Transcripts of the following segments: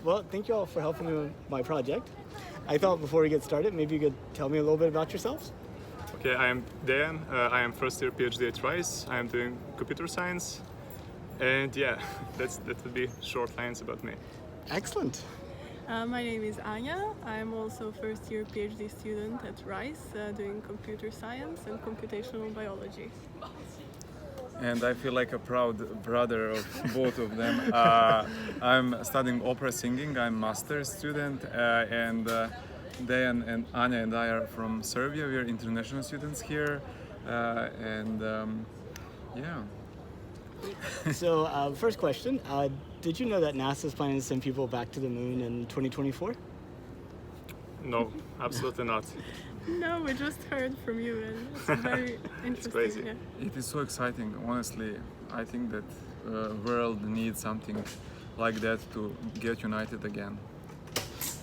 Well, thank you all for helping me with my project. I thought before we get started, maybe you could tell me a little bit about yourselves. Okay, I am Dejan. I am first year PhD at Rice. I am doing computer science, and yeah, that would be short lines about me. Excellent. My name is Anja. I'm also first year PhD student at Rice, doing computer science and computational biology. And I feel like a proud brother of both of them. I'm studying opera singing. I'm master's student, and Dejan and Anja and I are from Serbia. We are international students here, and yeah. So, first question, did you know that NASA is planning to send people back to the moon in 2024? No, absolutely not. No, we just heard from you, and it's very interesting. crazy. Yeah. It is so exciting. Honestly, I think that world needs something like that to get united again.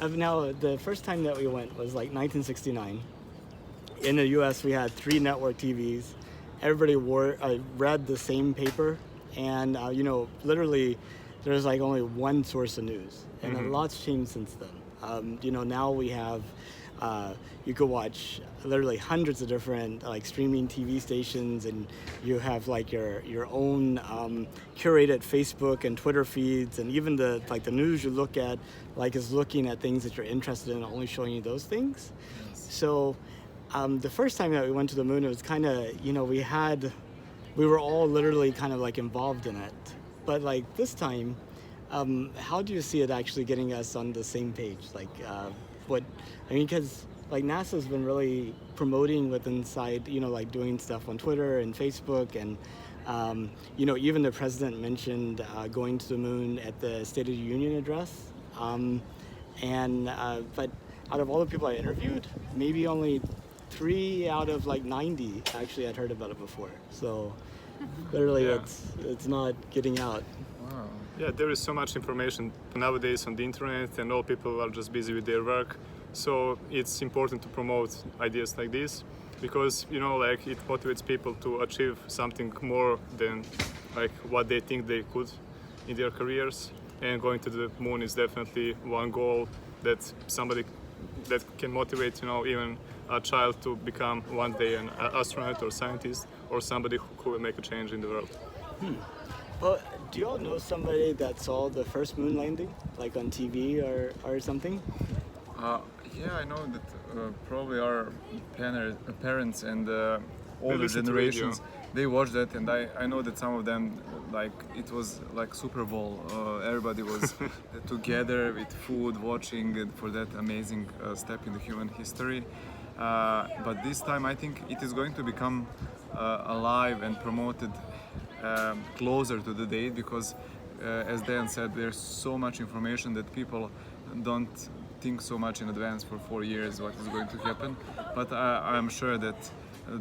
Now, the first time that we went was like 1969. In the U.S., we had 3 network TVs. Everybody read the same paper, and literally, there's like only one source of news, and a lot's changed since then. Now we have. You could watch literally hundreds of different like streaming TV stations, and you have like your own curated Facebook and Twitter feeds, and even the news you look at is looking at things that you're interested in, only showing you those things. Yes. So the first time that we went to the moon, it was kind of we were all literally kind of like involved in it, but like this time, how do you see it actually getting us on the same page? Because like NASA's been really promoting doing stuff on Twitter and Facebook, and even the president mentioned going to the moon at the State of the Union address. But out of all the people I interviewed, maybe only 3 out of 90 actually had heard about it before. So literally, Yeah. it's not getting out. Wow. Yeah, there is so much information nowadays on the internet, and all people are just busy with their work. So it's important to promote ideas like this, because it motivates people to achieve something more than what they think they could in their careers. And going to the moon is definitely one goal that can motivate even a child to become one day an astronaut or scientist, or somebody who will make a change in the world. Well, do you all know somebody that saw the first moon landing, like on TV or something? Yeah, I know that probably our parents and older listen to generations, radio. they watched that, and I know that some of them, it was like Super Bowl. Everybody was together with food, watching it for that amazing step in the human history. But this time, I think it is going to become alive and promoted closer to the date, because as Dan said, there's so much information that people don't think so much in advance for 4 years what is going to happen. But I'm sure that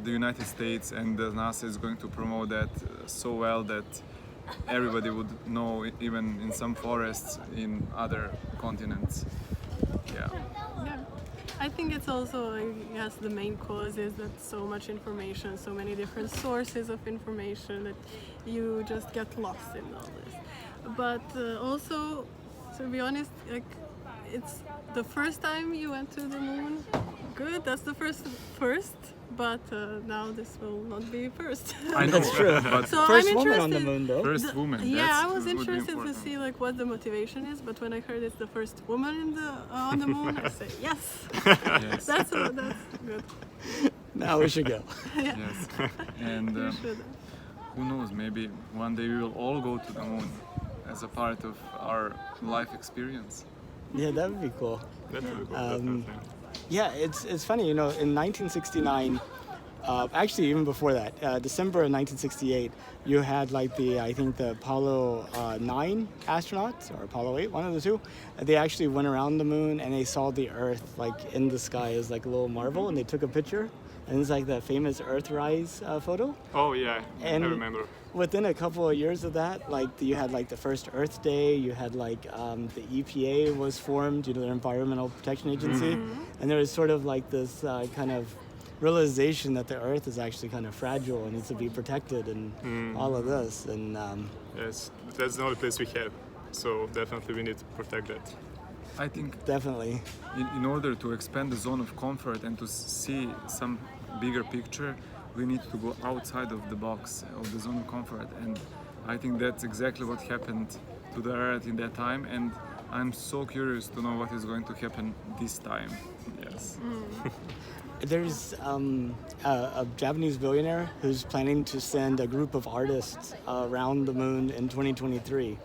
the United States and the NASA is going to promote that so well that everybody would know, even in some forests in other continents. Yeah. Yeah. I think it's also, yes, the main cause is that so much information, so many different sources of information that you just get lost in all this. But also, to be honest, it's the first time you went to the moon. Good, that's the first. But now this will not be first. I know, That's true. but So First I'm woman on the interested- moon, though. first woman. Yeah, that's, I was would be interested to important. see what the motivation is, but when I heard it's the first woman on the moon, I say yes. Yes. That's good. Now we should go. Yeah, Yes. And you should. who knows, maybe one day we will all go to the moon as a part of our life experience. Yeah, that would be cool. That will be good, Um, definitely. Yeah, it's funny, in 1969, actually even before that, December of 1968, you had I think the Apollo 9 astronauts, or Apollo 8, one of the two, they actually went around the moon and they saw the Earth in the sky as a little marble, and they took a picture, and it's the famous Earthrise photo. Oh yeah, And I remember. within a couple of years of that, you had the first Earth Day, you had the EPA was formed, the Environmental Protection Agency, and there was sort of this kind of realization that the Earth is actually kind of fragile and needs to be protected, and all of this, and Yes, that's the only place we have. So definitely we need to protect that. I think Definitely. in order to expand the zone of comfort and to see some bigger picture, we need to go outside of the box of the zone of comfort, and I think that's exactly what happened to the earth in that time, and I'm so curious to know what is going to happen this time. Yes. There's a Japanese billionaire who's planning to send a group of artists around the moon in 2023.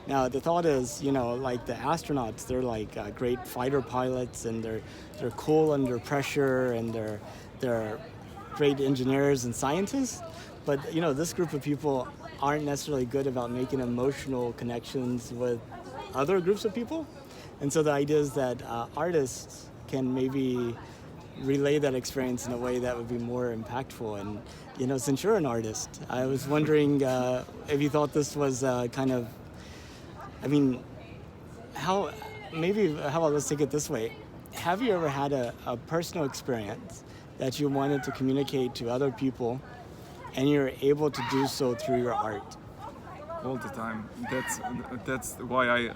Now the thought is, like the astronauts, they're like great fighter pilots, and they're cool under pressure, and they're great engineers and scientists. But this group of people aren't necessarily good about making emotional connections with other groups of people, and so the idea is that artists can maybe relay that experience in a way that would be more impactful. And since you're an artist, I was wondering if you thought this was kind of, how about let's take it this way. Have you ever had a personal experience that you wanted to communicate to other people, and you're able to do so through your art? All the time. That's why I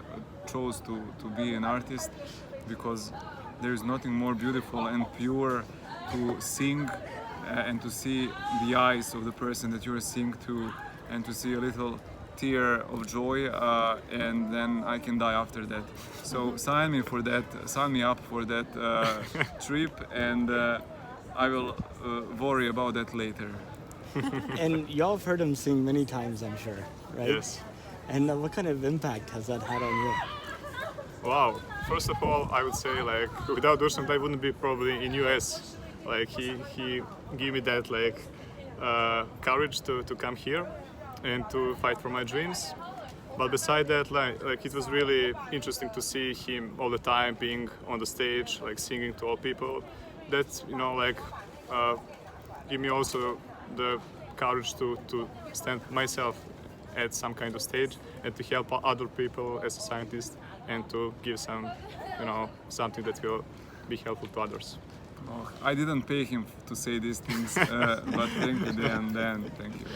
chose to be an artist, because there is nothing more beautiful and pure to sing and to see the eyes of the person that you're singing to, and to see a little tear of joy, and then I can die after that. So sign me up for that trip, and I will worry about that later. And y'all have heard him sing many times, I'm sure, right? Yes. And what kind of impact has that had on you? Wow. First of all, I would say without Dusan, I wouldn't be probably in US. He gave me that courage to come here and to fight for my dreams. But beside that, it was really interesting to see him all the time being on the stage, singing to all people. That's give me also the courage to stand myself at some kind of stage and to help other people as a scientist, and to give something that will be helpful to others. Oh, I didn't pay him to say these things, but thank you, Dan. Thank you.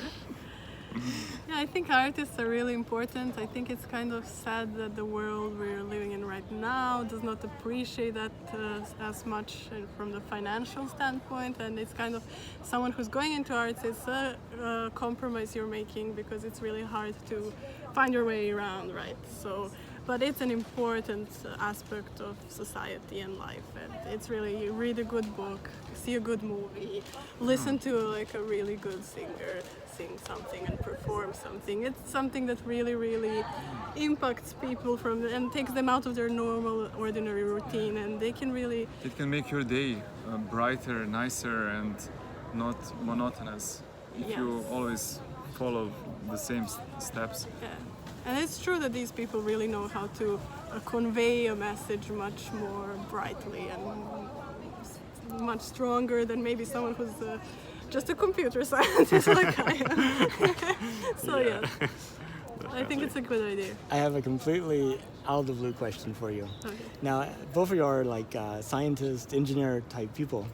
Yeah, I think artists are really important. I think it's kind of sad that the world we're living in right now does not appreciate that as much from the financial standpoint. And it's kind of someone who's going into arts, it's a compromise you're making, because it's really hard to find your way around, right? So, but it's an important aspect of society and life, and it's really, you read a good book, see a good movie, listen to a really good singer sing something and perform something. It's something that really, really impacts people and takes them out of their normal, ordinary routine, and they can really... It can make your day brighter, nicer, and not monotonous if you always follow the same steps. Yeah. And it's true that these people really know how to convey a message much more brightly and much stronger than maybe someone who's just a computer scientist like I am. So yeah, I think it's a good idea. I have a completely out of the blue question for you. Okay. Now, both of you are scientist, engineer type people.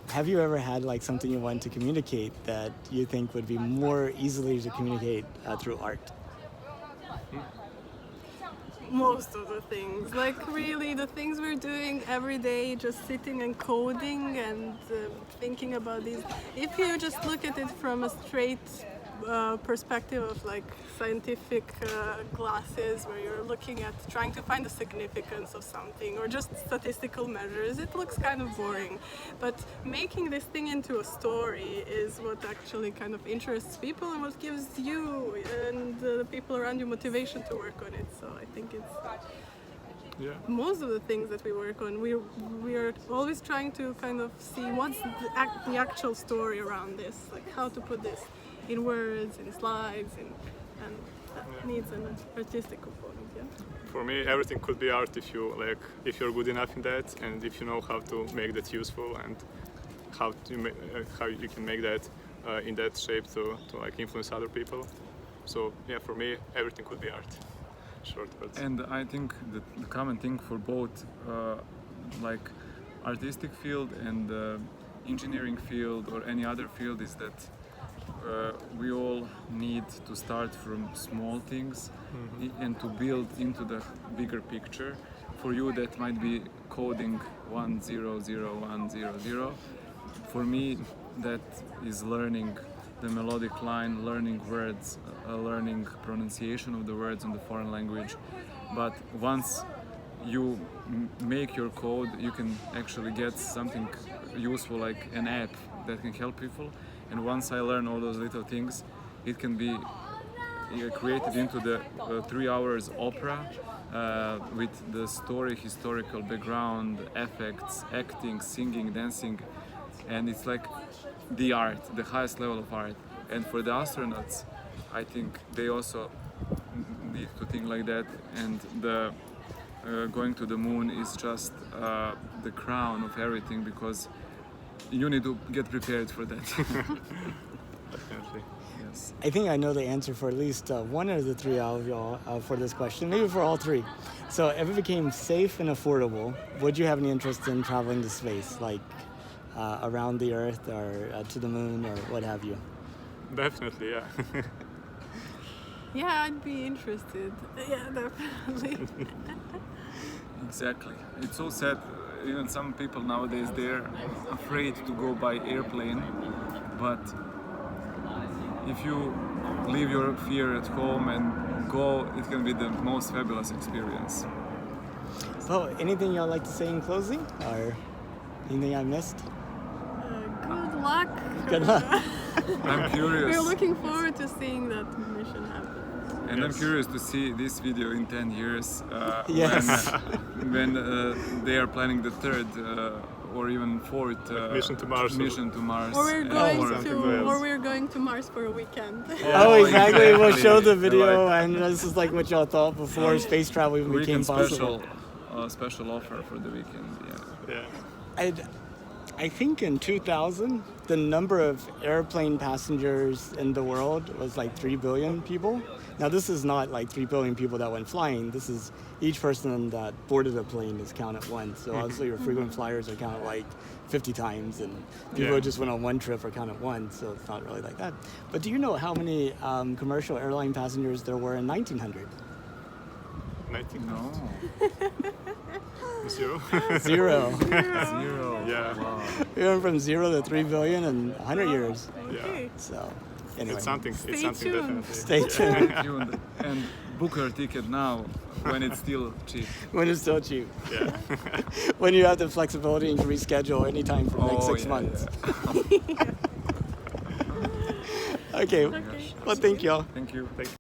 Have you ever had something you want to communicate that you think would be more easily to communicate through art? Most of the things, really the things we're doing every day, just sitting and coding and thinking about these. If you just look at it from a straight perspective of scientific glasses, where you're looking at trying to find the significance of something, or just statistical measures, it looks kind of boring. But making this thing into a story is what actually kind of interests people, and what gives you and the people around you motivation to work on it. So I think it's most of the things that we work on, we are always trying to kind of see what's the actual story around this, how to put this in words, in slides, and that needs an artistic component. Yeah. For me, everything could be art if you're good enough in that, and if you know how to make that useful, and how you can make that in that shape to influence other people. So yeah, for me, everything could be art. Short words. And I think the common thing for both artistic field and engineering field or any other field is that we all need to start from small things and to build into the bigger picture. For you, that might be coding 100100. For me, that is learning the melodic line, learning words, learning pronunciation of the words in the foreign language. But once you make your code, you can actually get something useful like an app that can help people. And once I learn all those little things, it can be created into the 3 hours opera with the story, historical background, effects, acting, singing, dancing, and it's like the art, the highest level of art. And for the astronauts, I think they also need to think like that. And the going to the moon is just the crown of everything, because you need to get prepared for that. Definitely. Yes. I think I know the answer for at least one of the three of y'all for this question, maybe for all three. So if it became safe and affordable, would you have any interest in traveling to space, like around the Earth or to the moon or what have you? Definitely, yeah. Yeah, I'd be interested. Yeah, definitely. Exactly. It's so sad. Even some people nowadays, they're afraid to go by airplane, but if you leave your fear at home and go, it can be the most fabulous experience. So anything y'all like to say in closing or anything I missed? Good luck. Good luck. I'm curious. We're looking forward to seeing that mission happen. And Yes. I'm curious to see this video in 10 years Yes. when they are planning the third or even fourth mission to Mars. mission to Mars. Or we're and going more. something else. going to Mars for a weekend. Oh, exactly. We'll show the Exactly. video, Like- and this is like what y'all thought before space travel even became Weekend possible. special offer for the weekend. Yeah. Yeah. I think in 2000, the number of airplane passengers in the world was like 3 billion people. Now, this is not like 3 billion people that went flying. This is each person that boarded a plane is counted once. So obviously, your frequent flyers are counted like 50 times, and people Yeah. who just went on one trip are counted once. So it's not really like that. But do you know how many commercial airline passengers there were in 1900? 19? No. 0? Zero. Zero. Yeah. Wow. We went from 0 to 3 billion in 100 years. Okay. So anyway, It's something. Stay It's something tuned. definitely. stay tuned. Thank you. And book your ticket now when it's still cheap. When it's still cheap. Yeah. When you have the flexibility and can reschedule anytime for the next 6 months. Yeah. Okay. Okay. Well, thank y'all. Thank you. Thank you.